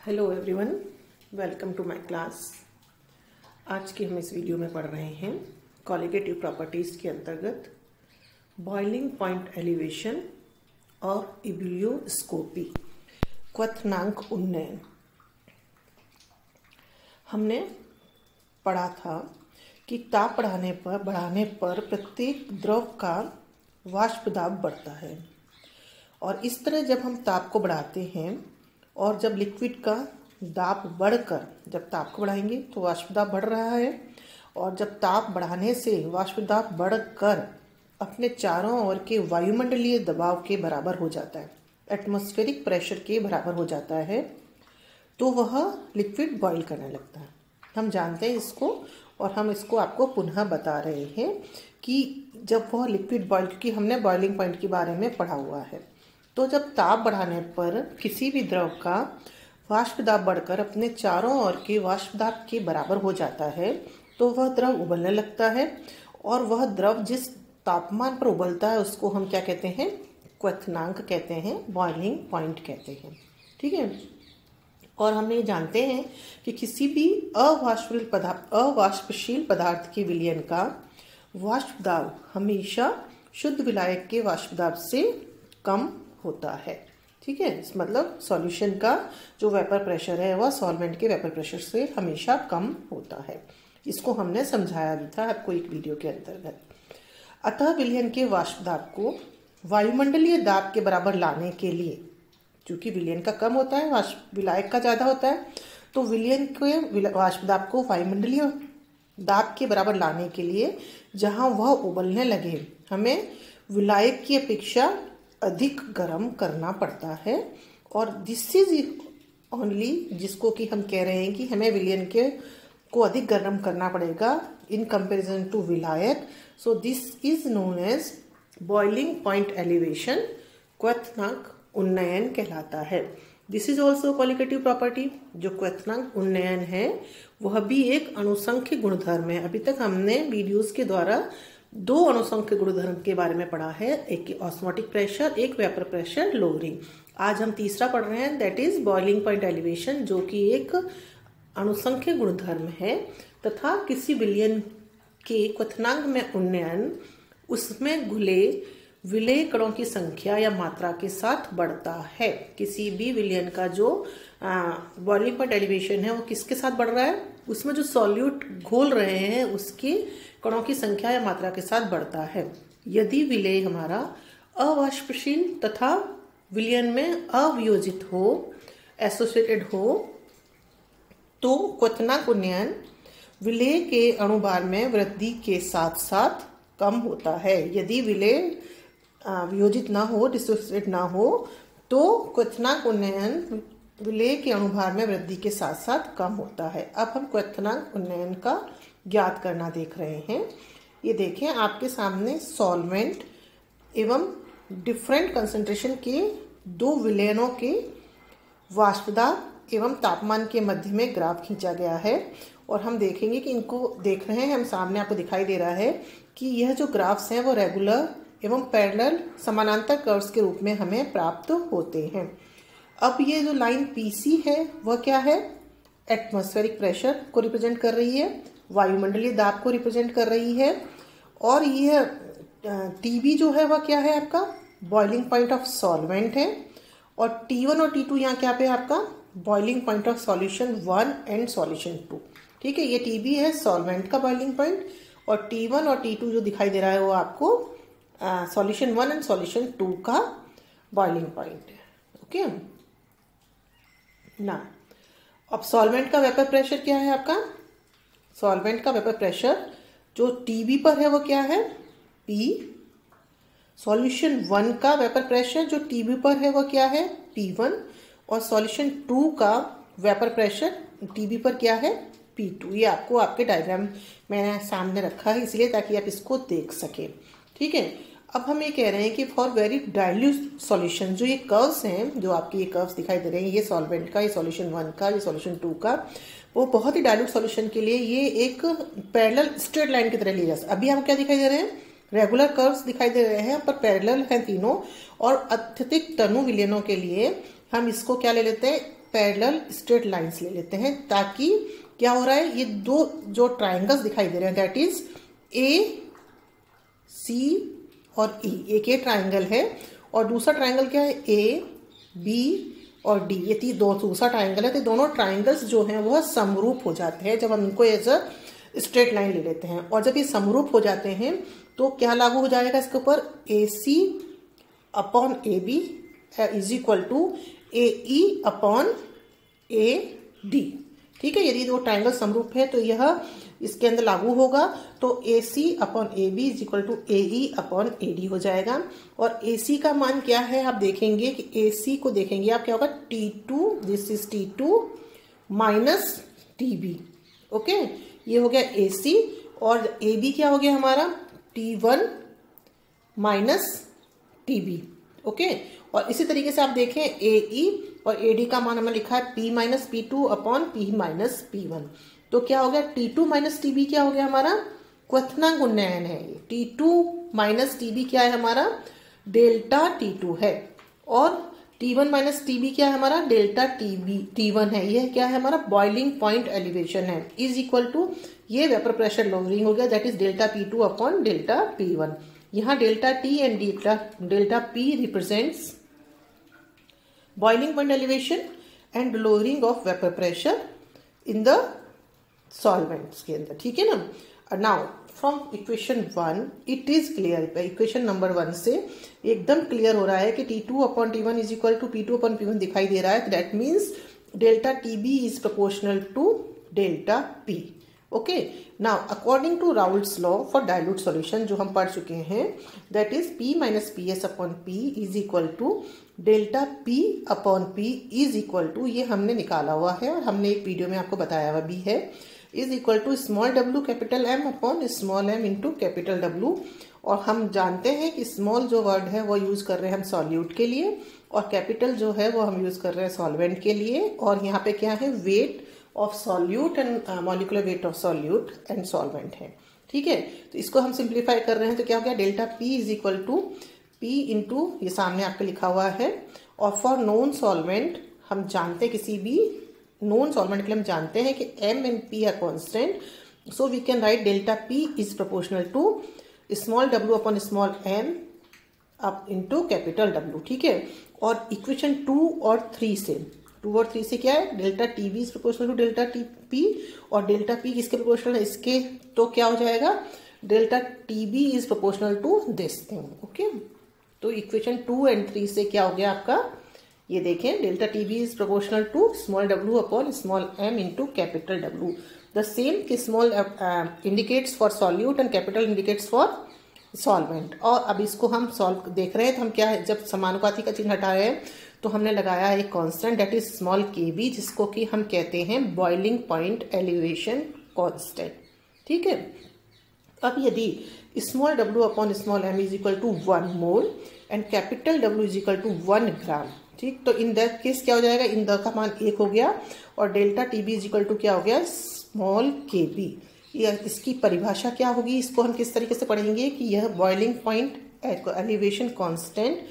Hello everyone, welcome to my class. आज के हम इस वीडियो में पढ़ रहे हैं कॉलिगेटिव प्रॉपर्टीज़ के अंतर्गत बॉइलिंग पॉइंट एलिवेशन और इबिलियोस्कोपी, क्वथनांक उन्नयन। हमने पढ़ा था कि ताप बढ़ाने पर प्रत्येक द्रव का वाष्प दाब बढ़ता है, और इस तरह जब हम ताप को बढ़ाते हैं और जब लिक्विड का दाब बढ़कर, जब ताप को बढ़ाएंगे तो वाष्प दाब बढ़ रहा है, और जब ताप बढ़ाने से वाष्प दाब बढ़कर अपने चारों ओर के वायुमंडलीय दबाव के बराबर हो जाता है, एटमॉस्फेरिक प्रेशर के बराबर हो जाता है, तो वह लिक्विड बॉईल करने लगता है। हम जानते हैं इसको, और हम इसको आपको पुनः बता रहे हैं कि जब वह लिक्विड बॉईल, क्योंकि हमने बॉइलिंग पॉइंट के बारे में पढ़ा हुआ है, तो जब ताप बढ़ाने पर किसी भी द्रव का वाष्प दाब बढ़कर अपने चारों ओर के वाष्प दाब के बराबर हो जाता है, तो वह द्रव उबलने लगता है, और वह द्रव जिस तापमान पर उबलता है उसको हम क्या कहते हैं? क्वथनांक कहते हैं, बॉइलिंग पॉइंट कहते हैं। ठीक है। और हम ये जानते हैं कि किसी भी अवाष्पशील पदार्थ के विलयन का वाष्प दाब हमेशा शुद्ध विलायक के वाष्प दाब से कम होता है। ठीक है। मतलब सॉल्यूशन का जो वेपर प्रेशर है वह सॉल्वेंट के वेपर प्रेशर से हमेशा कम होता है। इसको हमने समझाया भी था आपको एक वीडियो के अंतर्गत। अतः विलयन के वाष्प दाब को वायुमंडलीय दाब के बराबर लाने के लिए, चूंकि विलयन का कम होता है, वाष्प विलायक का ज़्यादा होता है, तो विलयन के वाष्प दाब को वायुमंडलीय दाब के बराबर लाने के लिए जहाँ वह उबलने लगे, हमें विलायक की अपेक्षा अधिक गर्म करना पड़ता है। और दिस इज ओनली, जिसको कि हम कह रहे हैं कि हमें विलयन को अधिक गर्म करना पड़ेगा इन कंपैरिजन टू विलायक। So this is known as boiling point elevation, क्वथनांक उन्नयन कहलाता है। This is also colligative property. जो क्वथनांक उन्नयन है वह भी एक अणुसंख्य गुणधर्म है। अभी तक हमने वीडियोस के द्वारा दो अणुसंख्य गुणधर्म के बारे में पढ़ा है, एक ऑस्मोटिक प्रेशर, एक वेपर प्रेशर लोअरिंग। आज हम तीसरा पढ़ रहे हैं, that is boiling point elevation, जो कि एक अणुसंख्य गुणधर्म है तथा किसी विलयन के क्वथनांक में उन्नयन उसमें घुले विलेय कणों की संख्या या मात्रा के साथ बढ़ता है। किसी भी विलयन का जो बॉइलिंग पॉइंट एलिवेशन है वो किसके साथ बढ़ रहा है? उसमें जो सॉल्यूट घोल रहे हैं उसके कणों की संख्या या मात्रा के साथ बढ़ता है। यदि विलेय हमारा अवाष्पशील तथा विलयन में अवियोजित हो, एसोसिएटेड हो, तो क्वथनांक उन्नयन विलेय के अणुभार में वृद्धि के साथ साथ कम होता है। यदि विलेय वियोजित ना हो, डिसोसिएट ना हो, तो क्वथनांक उन्नयन विलेय के अणुभार में वृद्धि के साथ साथ कम होता है। अब हम क्वथनांक उन्नयन का ज्ञात करना देख रहे हैं। ये देखें, आपके सामने सॉल्वेंट एवं डिफरेंट कंसंट्रेशन के दो विलयनों के वाष्प दाब एवं तापमान के मध्य में ग्राफ खींचा गया है, और हम देखेंगे कि इनको देख रहे हैं हम, सामने आपको दिखाई दे रहा है कि यह जो ग्राफ्स हैं वो रेगुलर एवं पैरेलल समानांतर कर्व्स के रूप में हमें प्राप्त होते हैं। अब ये जो लाइन PC है वह क्या है? एटमॉस्फेरिक प्रेशर को रिप्रेजेंट कर रही है, वायुमंडलीय दाब को रिप्रेजेंट कर रही है, और यह TB जो है वह क्या है? आपका बॉइलिंग पॉइंट ऑफ सॉल्वेंट है, और T1 और T2 यहाँ क्या पे है? आपका boiling point of solution 1 and solution 2। ठीक है। ये TB है सॉल्वेंट का बॉइलिंग पॉइंट, और T1 और T2 जो दिखाई दे रहा है वो आपको सॉल्यूशन 1 एंड सॉल्यूशन 2 का बॉइलिंग पॉइंट है। ओके ना। अब सॉल्वेंट का वेपर प्रेशर क्या है? आपका सॉल्वेंट का वेपर प्रेशर जो TB पर है वो क्या है? P। सॉल्यूशन 1 का वेपर प्रेशर जो TB पर है वो क्या है? P1। और सॉल्यूशन 2 का वेपर प्रेशर TB पर क्या है? P2। ये आपको आपके डायग्राम मैंने सामने रखा है इसलिए ताकि आप इसको देख सकें। ठीक है। अब हम ये कह रहे हैं कि फॉर वेरी डाइल्यूट सॉल्यूशन, जो ये कर्व्स हैं, जो आपके ये कर्व्स दिखाई दे रहे हैं, ये सॉल्वेंट का, ये सॉल्यूशन 1 का, ये सॉल्यूशन 2 का, वो बहुत ही डाइल्यूट सॉल्यूशन के लिए ये एक पैरेलल स्ट्रेट लाइन की तरह लिया जा सकता है। अभी हम क्या दिखाई दे रहे हैं? रेगुलर कर्व्स दिखाई दे रहे हैं, पर पैरेलल हैं तीनों, और अत्यधिक तनु विलयनों के लिए हम इसको क्या ले लेते हैं? पैरेलल स्ट्रेट लाइंस ले लेते हैं, ताकि क्या हो रहा है, ये दो जो ट्राइंगल्स दिखाई दे रहे हैं दैट इज ए सी और ई, एक ये ट्राइंगल है और दूसरा ट्राइंगल क्या है ए बी और डी, ये दूसरा ट्राइंगल है। तो दोनों ट्राइंगल्स जो हैं वह समरूप हो जाते हैं जब हम इनको एज अ स्ट्रेट लाइन ले लेते हैं। और जब ये समरूप हो जाते हैं तो क्या लागू हो जाएगा इसके ऊपर, A C upon A B is equal to A E upon A D. ठीक है, यदि दो ट्राइंगल समरूप है तो यह इसके अंदर लागू होगा, तो A C upon A B is equal to A E upon A D हो जाएगा। और ए सी का मान क्या है, आप देखेंगे कि ए सी को देखेंगे आप, क्या होगा T2, this is T2 minus T B. Okay, ये हो गया ए सी, और ए बी क्या हो गया हमारा T1 minus T B. Okay, और इसी तरीके से आप देखें ए ई और ए डी का मान हमने लिखा है P minus P two upon P minus P1। तो क्या हो गया T2 माइनस टी बी क्या हो गया हमारा, क्वथनांक उन्नयन है। T2 माइनस टी बी क्या है हमारा, डेल्टा T2 है, और T1 माइनस टी बी क्या है हमारा, डेल्टा T1 है। यह क्या है हमारा, बॉइलिंग पॉइंट एलिवेशन है, इज इक्वल टू ये वेपर प्रेशर लोअरिंग हो गया, that is delta P2 upon delta P1। यहाँ delta T and delta P represents boiling point elevation and lowering of vapour pressure in the solvents के अंदर। ठीक है ना। Now from equation 1 it is clear, equation number 1 से एकदम clear हो रहा है कि T2 upon T1 is equal to P2 upon P1 दिखाई दे रहा है। That means delta TB is proportional to delta P। Okay, now according to Raoult's law for dilute solution जो हम पढ़ चुके हैं, that is P minus P S upon P is equal to delta P upon P is equal to, ये हमने निकाला हुआ है और हमने एक वीडियो में आपको बताया हुआ भी है, is equal to small w capital M upon small m into capital W। और हम जानते हैं कि स्मॉल जो वर्ड है वो यूज कर रहे हैं हम सॉल्यूट के लिए, और कैपिटल जो है वो हम यूज कर रहे हैं सॉल्वेंट के लिए। और यहाँ पे क्या है, weight of solute and molecular weight of solute and solvent है। ठीक है, तो इसको हम सिंप्लीफाई कर रहे हैं तो क्या हो गया, delta P is equal to P into, ये सामने आपके लिखा हुआ है। और फॉर नॉन सॉल्वेंट हम जानते हैं, किसी भी नॉन सॉल्वेंट के लिए हम जानते हैं कि M and P are constant, so we can write delta P is proportional to small w upon small m up into capital W। ठीक है, और इक्वेशन 2 और 3 से क्या है, delta TB is proportional to delta P, और delta P किसके proportional है, इसके, तो क्या हो जाएगा, delta TB is proportional to this thing. Okay, तो इक्वेशन 2 एंड 3 से क्या हो गया आपका, ये देखें, delta TB is proportional to small w upon small m into capital W। The same कि small indicates for solute and capital indicates for solvent. और अब इसको हम सॉल्व देख रहे हैं तो हम क्या है, जब समानुपाती का चिन्ह हटा रहे हैं तो हमने लगाया एक constant that is small kb, जिसको कि हम कहते हैं बॉइलिंग पॉइंट एलिवेशन कांस्टेंट। ठीक है, अब यदि small w upon small m is equal to 1 mole and capital W is equal to 1 gram, ठीक, तो इन दैट केस क्या हो जाएगा, इन द का मान 1 हो गया, और delta TB is equal to क्या हो गया, स्मॉल kb। इसकी परिभाषा क्या होगी, इसको हम किस तरीके से पढ़ेंगे कि यह बॉइलिंग पॉइंट एलिवेशन कांस्टेंट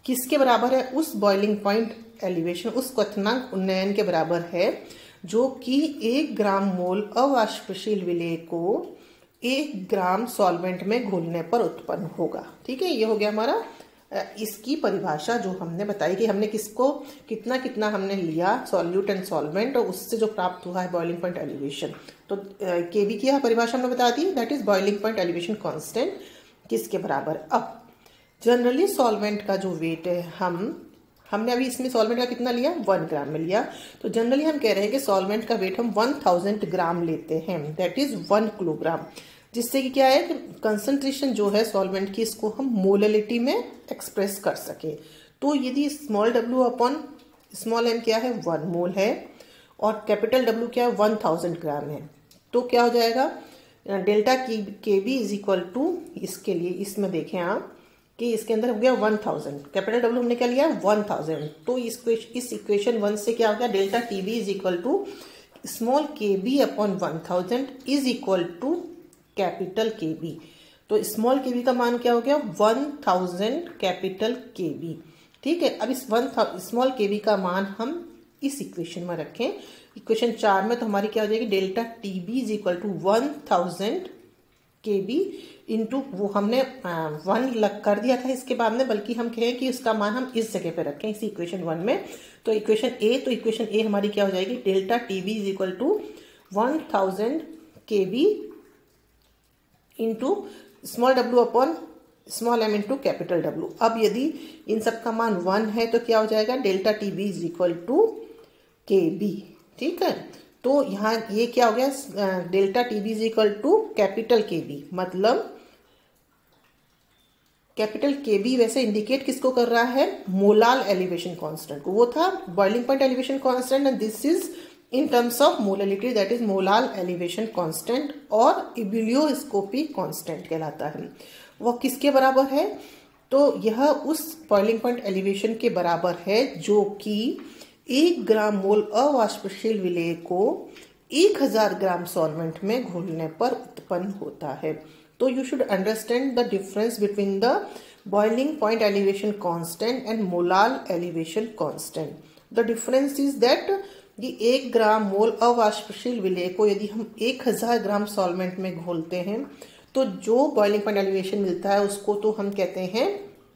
किसके बराबर है, उस बॉइलिंग पॉइंट एलिवेशन, उस क्वथनांक उन्नयन के बराबर है जो कि 1 ग्राम मोल अवाष्पशील विलेय को 1 ग्राम सॉल्वेंट में घोलने पर उत्पन्न होगा। ठीक है, ये हो गया हमारा इसकी परिभाषा जो हमने बताई कि हमने किसको कितना कितना हमने लिया सॉल्यूट एंड सॉल्वेंट, और उससे जो प्राप्त हुआ है बॉइलिंग पॉइंट एलिवेशन। तो केबी की परिभाषा हमने बता दी, that is boiling point elevation constant किसके बराबर। अब जनरली सॉल्वेंट का जो वेट है, हमने अभी इसमें सॉल्वेंट का कितना लिया, 1 ग्राम में लिया, तो जनरली हम कह रहे हैं कि सॉल्वेंट का वेट हम 1000 ग्राम लेते हैं, दैट इज 1 किलोग्राम, जिससे कि क्या है कि कंसंट्रेशन जो है सॉल्वेंट की, इसको हम मोललिटी में एक्सप्रेस कर सके। तो यदि small w upon small m क्या है, 1 मोल है, और कैपिटल W क्या है, 1000 ग्राम है, तो क्या हो जाएगा, delta kb is equal to, इसके लिए इसमें देखें आप कि इसके अंदर हो गया 1000, कैपिटल W हमने क्या लिया 1000, तो इस इक्वेशन 1 से क्या हो गया, delta TB is equal to small kb upon 1000 is equal to capital KB। तो स्मॉल kb का मान क्या हो गया, 1000 कैपिटल KB। ठीक है, अब इस स्मॉल kb का मान हम इस इक्वेशन में रखें। इक्वेशन 4 में तो हमारी क्या हो जाएगी, delta T B is equal to 1000 KB into वो हमने 1 लग कर दिया था इसके बाद में, बल्कि हम कहें कि उसका मान हम इस जगह पे रखें इसी इक्वेशन 1 में। तो इक्वेशन ए हमारी क्या हो जाएगी, delta T B is equal to 1000 KB into small w upon small m into capital W। अब यदि इन सब का मान 1 है तो क्या हो जाएगा, delta T B is equal to KB। ठीक है, तो यहाँ ये क्या हो गया, delta T B is equal to capital KB, मतलब कैपिटल KB वैसे इंडिकेट किसको कर रहा है, मोलाल एलिवेशन कांस्टेंट को। वो था boiling point elevation constant and this is in terms of molality, that is molal elevation constant और इबिलियोस्कोपी कांस्टेंट कहलाता है। वह किसके बराबर है, तो यह उस बॉइलिंग पॉइंट एलिवेशन के बराबर है जो कि 1 ग्राम मोल अवाष्पशील विलेय को 1000 ग्राम सॉल्वेंट में घोलने पर उत्पन्न होता है। तो you should understand the difference between the boiling point elevation constant and molal elevation constant. The difference is that ये 1 ग्राम मोल अवाष्पशील विलेय को यदि हम 1000 ग्राम सॉल्वेंट में घोलते हैं तो जो बॉइलिंग पॉइंट एलिवेशन मिलता है उसको तो हम कहते हैं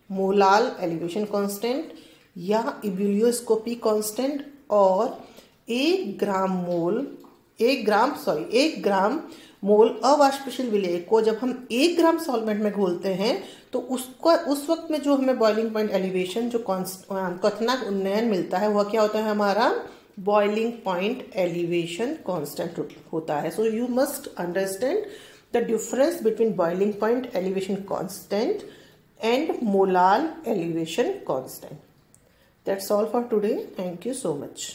मोलाल एलिवेशन कांस्टेंट या इबिलियोस्कोपी कांस्टेंट, और 1 ग्राम मोल अवाष्पशील विलेय को जब हम 1 ग्राम सॉल्वेंट में घोलते हैं तो उसको उस वक्त में जो हमें बॉइलिंग पॉइंट एलिवेशन जो क्वथनांक उन्नयन मिलता है वह क्या होता है, हमारा बॉइलिंग पॉइंट एलिवेशन कांस्टेंट होता है। So you must understand the difference between boiling point elevation constant and molar elevation constant. That's all for today. Thank you so much.